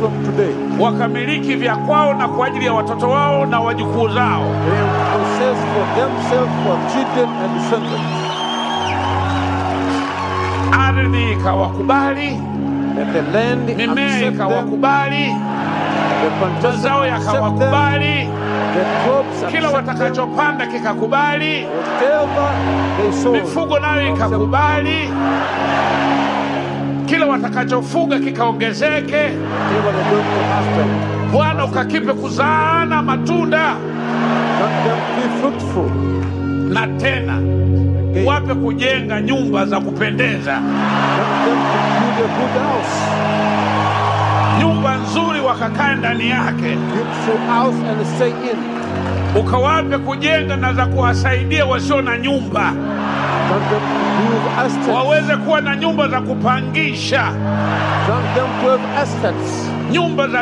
from today. Wakamiliki vya kwao na kwa ajili ya watoto wao na wajukuu zao. They possess for themselves, for children and descendants. Ardhi ikawakubali, That the land mimea accept them, ikawakubali, mazao yakawakubali, the crops kila accept them, watakachopanda kikakubali, whatever they sow, mifugo nayo ikakubali, kila watakachofuga kikaongezeke. whatever they're going to ask them. Bwana ukakipe kuzaana matunda, Let them be fruitful. na tena wape kujenga nyumba za kupendeza, Let them build a good house, nyumba nzuri wakakaa ndani yake. beautiful house and stay in. Ukawape kujenga na za kuwasaidia wasio na nyumba, Grant them build estates. waweze kuwa na nyumba za kupangisha, Grant them 12 estates. nyumba za